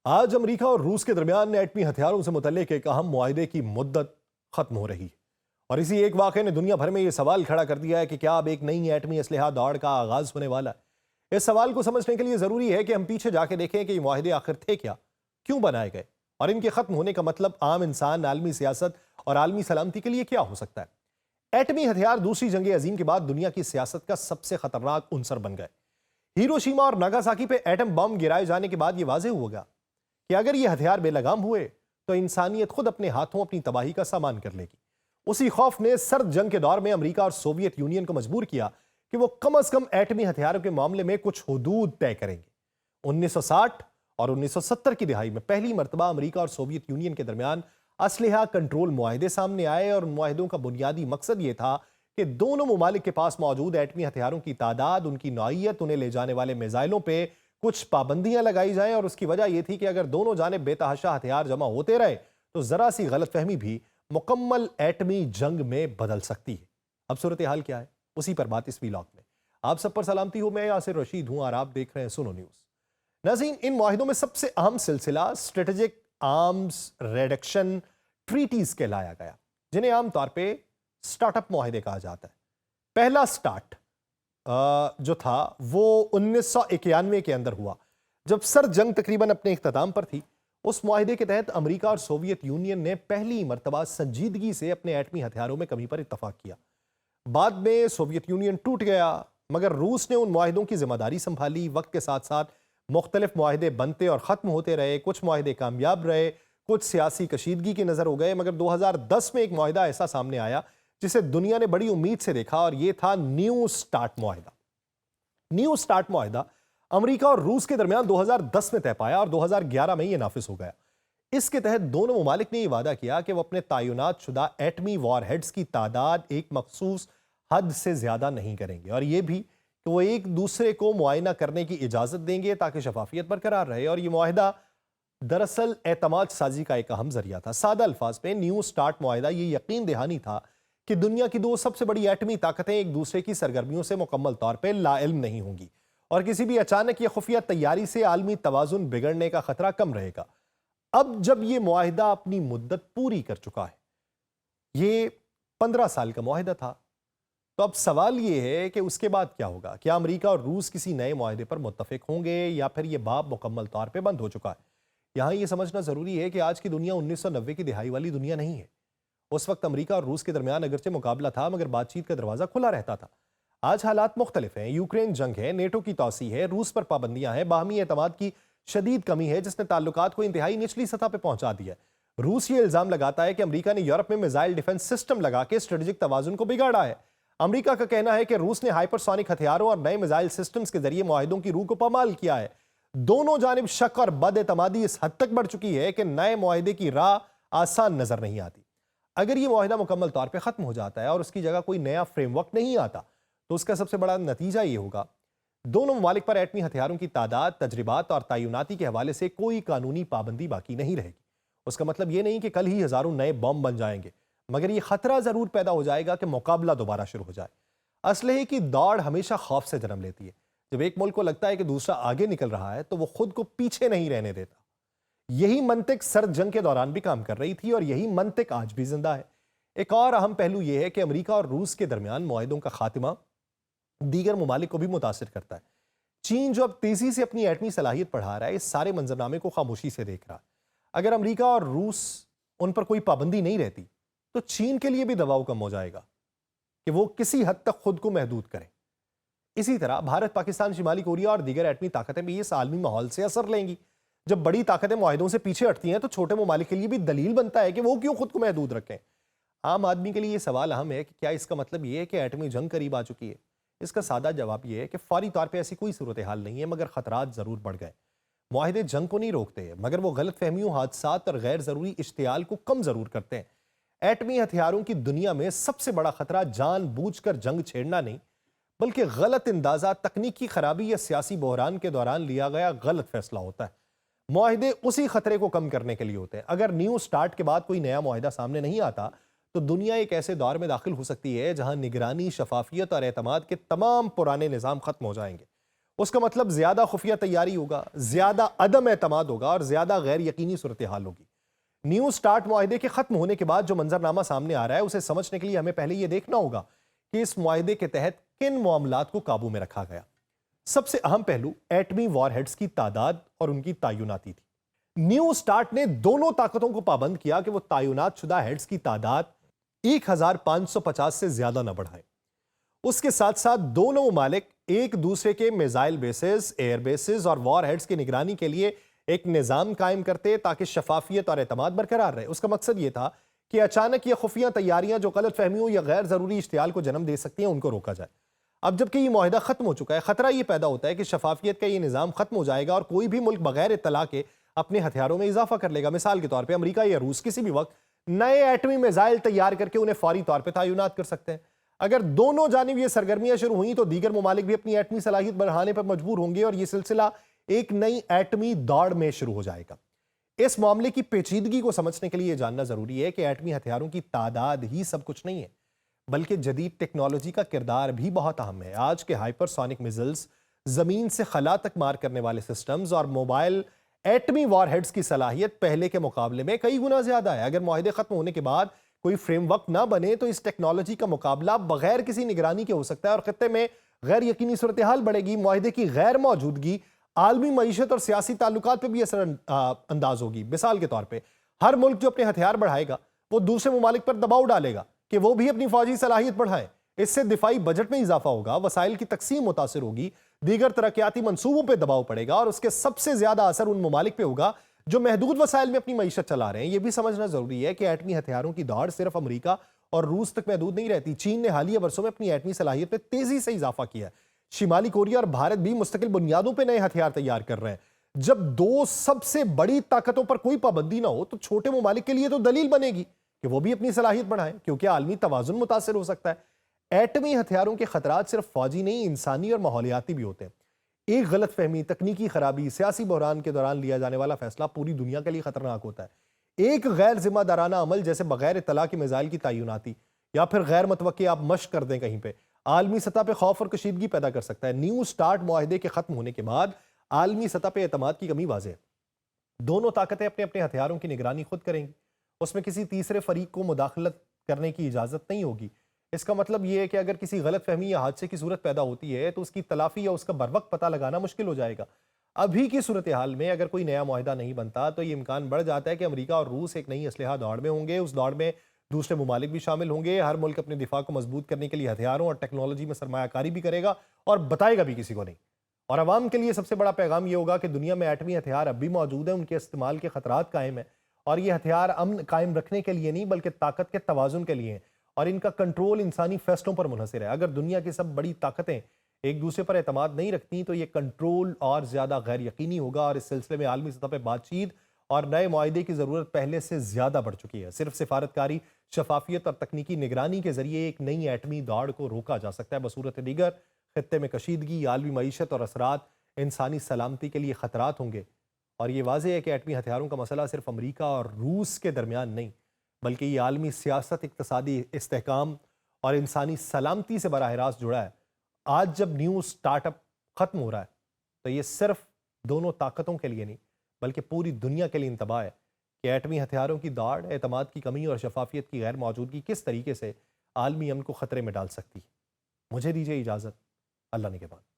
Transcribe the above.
آج امریکہ اور روس کے درمیان ایٹمی ہتھیاروں سے متعلق ایک اہم معاہدے کی مدت ختم ہو رہی ہے اور اسی ایک واقعے نے دنیا بھر میں یہ سوال کھڑا کر دیا ہے کہ کیا اب ایک نئی ایٹمی اسلحہ دوڑ کا آغاز ہونے والا ہے۔ اس سوال کو سمجھنے کے لیے ضروری ہے کہ ہم پیچھے جا کے دیکھیں کہ یہ معاہدے آخر تھے کیا، کیوں بنائے گئے اور ان کے ختم ہونے کا مطلب عام انسان، عالمی سیاست اور عالمی سلامتی کے لیے کیا ہو سکتا ہے۔ ایٹمی ہتھیار دوسری جنگ عظیم کے بعد دنیا کی سیاست کا سب سے خطرناک عنصر بن گئے۔ ہیروشیما اور ناگاساکی پہ ایٹم بم گرائے جانے کے بعد یہ واضح ہوگا کہ اگر یہ ہتھیار بے لگام ہوئے تو انسانیت خود اپنے ہاتھوں اپنی تباہی کا سامان کر لے گی۔ اسی خوف نے سرد جنگ کے دور میں امریکہ اور سوویت یونین کو مجبور کیا کہ وہ کم از کم ایٹمی ہتھیاروں کے معاملے میں کچھ حدود طے کریں گے۔ 1960 اور 1970 کی دہائی میں پہلی مرتبہ امریکہ اور سوویت یونین کے درمیان اسلحہ کنٹرول معاہدے سامنے آئے اور ان معاہدوں کا بنیادی مقصد یہ تھا کہ دونوں ممالک کے پاس موجود ایٹمی ہتھیاروں کی تعداد، ان کی نوعیت، انہیں لے جانے والے میزائلوں پہ کچھ پابندیاں لگائی جائیں، اور اس کی وجہ یہ تھی کہ اگر دونوں جانب بے تحاشا ہتھیار جمع ہوتے رہے تو ذرا سی غلط فہمی بھی مکمل ایٹمی جنگ میں بدل سکتی ہے۔ اب صورتحال کیا ہے، اسی پر بات اس ویلاگ میں۔ آپ سب پر سلامتی ہو، میں یاسر رشید ہوں اور آپ دیکھ رہے ہیں سنو نیوز۔ ناظرین، ان معاہدوں میں سب سے اہم سلسلہ اسٹریٹجک آرمز ریڈکشن ٹریٹیز کہلایا گیا، جنہیں عام طور پہ سٹارٹ اپ معاہدے کہا جاتا ہے۔ پہلا سٹارٹ جو تھا وہ 1991 کے اندر ہوا، جب سرد جنگ تقریباً اپنے اختتام پر تھی۔ اس معاہدے کے تحت امریکہ اور سوویت یونین نے پہلی مرتبہ سنجیدگی سے اپنے ایٹمی ہتھیاروں میں کمی پر اتفاق کیا۔ بعد میں سوویت یونین ٹوٹ گیا، مگر روس نے ان معاہدوں کی ذمہ داری سنبھالی۔ وقت کے ساتھ ساتھ مختلف معاہدے بنتے اور ختم ہوتے رہے، کچھ معاہدے کامیاب رہے، کچھ سیاسی کشیدگی کی نظر ہو گئے، مگر 2010 میں ایک معاہدہ ایسا سامنے آیا جسے دنیا نے بڑی امید سے دیکھا، اور یہ تھا نیو سٹارٹ معاہدہ۔ نیو سٹارٹ معاہدہ امریکہ اور روس کے درمیان 2010 میں طے پایا اور 2011 میں یہ نافذ ہو گیا۔ اس کے تحت دونوں ممالک نے یہ وعدہ کیا کہ وہ اپنے تعینات شدہ ایٹمی وار ہیڈز کی تعداد ایک مخصوص حد سے زیادہ نہیں کریں گے، اور یہ بھی کہ وہ ایک دوسرے کو معائنہ کرنے کی اجازت دیں گے تاکہ شفافیت برقرار رہے۔ اور یہ معاہدہ دراصل اعتماد سازی کا ایک اہم ذریعہ تھا۔ سادہ الفاظ میں نیو سٹارٹ معاہدہ یہ یقین دہانی تھا کہ دنیا کی دو سب سے بڑی ایٹمی طاقتیں ایک دوسرے کی سرگرمیوں سے مکمل طور پہ لا علم نہیں ہوں گی، اور کسی بھی اچانک یا خفیہ تیاری سے عالمی توازن بگڑنے کا خطرہ کم رہے گا۔ اب جب یہ معاہدہ اپنی مدت پوری کر چکا ہے، یہ 15 سال کا معاہدہ تھا، تو اب سوال یہ ہے کہ اس کے بعد کیا ہوگا؟ کیا امریکہ اور روس کسی نئے معاہدے پر متفق ہوں گے یا پھر یہ باب مکمل طور پہ بند ہو چکا ہے؟ یہاں یہ سمجھنا ضروری ہے کہ آج کی دنیا 1990 کی دہائی والی دنیا نہیں ہے۔ اس وقت امریکہ اور روس کے درمیان اگرچہ مقابلہ تھا، مگر بات چیت کا دروازہ کھلا رہتا تھا۔ آج حالات مختلف ہیں، یوکرین جنگ ہے، نیٹو کی توسیع ہے، روس پر پابندیاں ہیں، باہمی اعتماد کی شدید کمی ہے جس نے تعلقات کو انتہائی نچلی سطح پہ پہنچا دیا ہے۔ روس یہ الزام لگاتا ہے کہ امریکہ نے یورپ میں میزائل ڈیفنس سسٹم لگا کے اسٹریٹجک توازن کو بگاڑا ہے۔ امریکہ کا کہنا ہے کہ روس نے ہائپر سونک ہتھیاروں اور نئے میزائل سسٹمز کے ذریعے معاہدوں کی روح کو پامال کیا ہے۔ دونوں جانب شک اور بد اعتمادی اس حد تک بڑھ چکی ہے کہ نئے معاہدے کی راہ آسان نظر نہیں آتی۔ اگر یہ معاہدہ مکمل طور پہ ختم ہو جاتا ہے اور اس کی جگہ کوئی نیا فریم ورک نہیں آتا تو اس کا سب سے بڑا نتیجہ یہ ہوگا دونوں ممالک پر ایٹمی ہتھیاروں کی تعداد، تجربات اور تعیناتی کے حوالے سے کوئی قانونی پابندی باقی نہیں رہے گی۔ اس کا مطلب یہ نہیں کہ کل ہی ہزاروں نئے بم بن جائیں گے، مگر یہ خطرہ ضرور پیدا ہو جائے گا کہ مقابلہ دوبارہ شروع ہو جائے۔ اسلحے کی دوڑ ہمیشہ خوف سے جنم لیتی ہے۔ جب ایک ملک کو لگتا ہے کہ دوسرا آگے نکل رہا ہے تو وہ خود کو پیچھے نہیں رہنے دیتا۔ یہی منطق سرد جنگ کے دوران بھی کام کر رہی تھی اور یہی منطق آج بھی زندہ ہے۔ ایک اور اہم پہلو یہ ہے کہ امریکہ اور روس کے درمیان معاہدوں کا خاتمہ دیگر ممالک کو بھی متاثر کرتا ہے۔ چین جو اب تیزی سے اپنی ایٹمی صلاحیت بڑھا رہا ہے، اس سارے منظرنامے کو خاموشی سے دیکھ رہا ہے۔ اگر امریکہ اور روس ان پر کوئی پابندی نہیں رہتی تو چین کے لیے بھی دباؤ کم ہو جائے گا کہ وہ کسی حد تک خود کو محدود کریں۔ اسی طرح بھارت، پاکستان، شمالی کوریا اور دیگر ایٹمی طاقتیں بھی اس عالمی ماحول سے اثر لیں گی۔ جب بڑی طاقتیں معاہدوں سے پیچھے ہٹتی ہیں تو چھوٹے ممالک کے لیے بھی دلیل بنتا ہے کہ وہ کیوں خود کو محدود رکھیں۔ عام آدمی کے لیے یہ سوال اہم ہے کہ کیا اس کا مطلب یہ ہے کہ ایٹمی جنگ قریب آ چکی ہے؟ اس کا سادہ جواب یہ ہے کہ فوری طور پہ ایسی کوئی صورتحال نہیں ہے، مگر خطرات ضرور بڑھ گئے۔ معاہدے جنگ کو نہیں روکتے، مگر وہ غلط فہمیوں، حادثات اور غیر ضروری اشتعال کو کم ضرور کرتے ہیں۔ ایٹمی ہتھیاروں کی دنیا میں سب سے بڑا خطرہ جان بوجھ کر جنگ چھیڑنا نہیں، بلکہ غلط اندازہ، تکنیکی خرابی یا سیاسی بحران کے دوران لیا گیا غلط فیصلہ ہوتا ہے۔ معاہدے اسی خطرے کو کم کرنے کے لیے ہوتے ہیں۔ اگر نیو سٹارٹ کے بعد کوئی نیا معاہدہ سامنے نہیں آتا تو دنیا ایک ایسے دور میں داخل ہو سکتی ہے جہاں نگرانی، شفافیت اور اعتماد کے تمام پرانے نظام ختم ہو جائیں گے۔ اس کا مطلب زیادہ خفیہ تیاری ہوگا، زیادہ عدم اعتماد ہوگا اور زیادہ غیر یقینی صورتحال ہوگی۔ نیو سٹارٹ معاہدے کے ختم ہونے کے بعد جو منظرنامہ سامنے آ رہا ہے اسے سمجھنے کے لیے ہمیں پہلے یہ دیکھنا ہوگا کہ اس معاہدے کے تحت کن معاملات کو قابو میں رکھا گیا۔ سب سے اہم پہلو ایٹمی وار ہیڈز کی تعداد اور ان کی تعیناتی تھی۔ نیو سٹارٹ نے دونوں طاقتوں کو پابند کیا کہ وہ تعینات شدہ ہیڈز کی تعداد 1550 سے زیادہ نہ بڑھائیں۔ اس کے ساتھ ساتھ دونوں ممالک ایک دوسرے کے میزائل بیسز، ایئر بیسز اور وار ہیڈز کی نگرانی کے لیے ایک نظام قائم کرتے تاکہ شفافیت اور اعتماد برقرار رہے۔ اس کا مقصد یہ تھا کہ اچانک یہ خفیہ تیاریاں جو غلط فہمیوں یا غیر ضروری اشتعال کو جنم دے سکتی ہیں ان کو روکا جائے۔ اب جبکہ یہ معاہدہ ختم ہو چکا ہے، خطرہ یہ پیدا ہوتا ہے کہ شفافیت کا یہ نظام ختم ہو جائے گا اور کوئی بھی ملک بغیر اطلاع کے اپنے ہتھیاروں میں اضافہ کر لے گا۔ مثال کے طور پہ امریکہ یا روس کسی بھی وقت نئے ایٹمی میزائل تیار کر کے انہیں فوری طور پہ تعینات کر سکتے ہیں۔ اگر دونوں جانب یہ سرگرمیاں شروع ہوئیں تو دیگر ممالک بھی اپنی ایٹمی صلاحیت بڑھانے پر مجبور ہوں گے اور یہ سلسلہ ایک نئی ایٹمی دوڑ میں شروع ہو جائے گا۔ اس معاملے کی پیچیدگی کو سمجھنے کے لیے یہ جاننا ضروری ہے کہ ایٹمی ہتھیاروں کی تعداد ہی سب کچھ نہیں ہے، بلکہ جدید ٹیکنالوجی کا کردار بھی بہت اہم ہے۔ آج کے ہائپر سونک میزلز، زمین سے خلا تک مار کرنے والے سسٹمز اور موبائل ایٹمی وار ہیڈز کی صلاحیت پہلے کے مقابلے میں کئی گنا زیادہ ہے۔ اگر معاہدے ختم ہونے کے بعد کوئی فریم ورک نہ بنے تو اس ٹیکنالوجی کا مقابلہ بغیر کسی نگرانی کے ہو سکتا ہے اور خطے میں غیر یقینی صورتحال بڑھے گی۔ معاہدے کی غیر موجودگی عالمی معیشت اور سیاسی تعلقات پہ بھی اثر انداز ہوگی۔ مثال کے طور پہ ہر ملک جو اپنے ہتھیار بڑھائے گا وہ دوسرے ممالک پر دباؤ ڈالے گا کہ وہ بھی اپنی فوجی صلاحیت بڑھائیں۔ اس سے دفاعی بجٹ میں اضافہ ہوگا، وسائل کی تقسیم متاثر ہوگی، دیگر ترقیاتی منصوبوں پہ دباؤ پڑے گا اور اس کے سب سے زیادہ اثر ان ممالک پہ ہوگا جو محدود وسائل میں اپنی معیشت چلا رہے ہیں۔ یہ بھی سمجھنا ضروری ہے کہ ایٹمی ہتھیاروں کی دوڑ صرف امریکہ اور روس تک محدود نہیں رہتی۔ چین نے حالیہ برسوں میں اپنی ایٹمی صلاحیت میں تیزی سے اضافہ کیا ہے۔ شمالی کوریا اور بھارت بھی مستقل بنیادوں پہ نئے ہتھیار تیار کر رہے ہیں۔ جب دو سب سے بڑی طاقتوں پر کوئی پابندی نہ ہو تو چھوٹے ممالک کے لیے تو دلیل بنے گی کہ وہ بھی اپنی صلاحیت بڑھائیں، کیونکہ عالمی توازن متاثر ہو سکتا ہے۔ ایٹمی ہتھیاروں کے خطرات صرف فوجی نہیں، انسانی اور ماحولیاتی بھی ہوتے ہیں۔ ایک غلط فہمی، تکنیکی خرابی، سیاسی بحران کے دوران لیا جانے والا فیصلہ پوری دنیا کے لیے خطرناک ہوتا ہے۔ ایک غیر ذمہ دارانہ عمل جیسے بغیر اطلاع کے میزائل کی تعیناتی یا پھر غیر متوقع آپ مشق کر دیں کہیں پہ، عالمی سطح پہ خوف اور کشیدگی پیدا کر سکتا ہے۔ نیو سٹارٹ معاہدے کے ختم ہونے کے بعد عالمی سطح پہ اعتماد کی کمی واضح ہے۔ دونوں طاقتیں اپنے اپنے ہتھیاروں کی نگرانی خود کریں گی، اس میں کسی تیسرے فریق کو مداخلت کرنے کی اجازت نہیں ہوگی۔ اس کا مطلب یہ ہے کہ اگر کسی غلط فہمی یا حادثے کی صورت پیدا ہوتی ہے تو اس کی تلافی یا اس کا بروقت پتہ لگانا مشکل ہو جائے گا۔ ابھی کی صورتحال میں اگر کوئی نیا معاہدہ نہیں بنتا تو یہ امکان بڑھ جاتا ہے کہ امریکہ اور روس ایک نئی اسلحہ دوڑ میں ہوں گے۔ اس دوڑ میں دوسرے ممالک بھی شامل ہوں گے۔ ہر ملک اپنے دفاع کو مضبوط کرنے کے لیے ہتھیاروں اور ٹیکنالوجی میں سرمایہ کاری بھی کرے گا اور بتائے گا بھی کسی کو نہیں۔ اور عوام کے لیے سب سے بڑا پیغام یہ ہوگا کہ دنیا میں ایٹمی ہتھیار اب بھی موجود ہیں، ان کے استعمال کے خطرات قائم ہیں اور یہ ہتھیار امن قائم رکھنے کے لیے نہیں بلکہ طاقت کے توازن کے لیے ہیں اور ان کا کنٹرول انسانی فیصلوں پر منحصر ہے۔ اگر دنیا کی سب بڑی طاقتیں ایک دوسرے پر اعتماد نہیں رکھتی تو یہ کنٹرول اور زیادہ غیر یقینی ہوگا اور اس سلسلے میں عالمی سطح پہ بات چیت اور نئے معاہدے کی ضرورت پہلے سے زیادہ بڑھ چکی ہے۔ صرف سفارتکاری، شفافیت اور تکنیکی نگرانی کے ذریعے ایک نئی ایٹمی دوڑ کو روکا جا سکتا ہے۔ بصورت دیگر خطے میں کشیدگی، عالمی معیشت اور اثرات انسانی سلامتی کے لیے خطرات ہوں گے اور یہ واضح ہے کہ ایٹمی ہتھیاروں کا مسئلہ صرف امریکہ اور روس کے درمیان نہیں بلکہ یہ عالمی سیاست، اقتصادی استحکام اور انسانی سلامتی سے براہ راست جڑا ہے۔ آج جب نیو سٹارٹ اپ ختم ہو رہا ہے تو یہ صرف دونوں طاقتوں کے لیے نہیں بلکہ پوری دنیا کے لیے انتباہ ہے کہ ایٹمی ہتھیاروں کی دوڑ، اعتماد کی کمی اور شفافیت کی غیر موجودگی کس طریقے سے عالمی امن کو خطرے میں ڈال سکتی ہے۔ مجھے دیجیے اجازت، اللہ نگہبان۔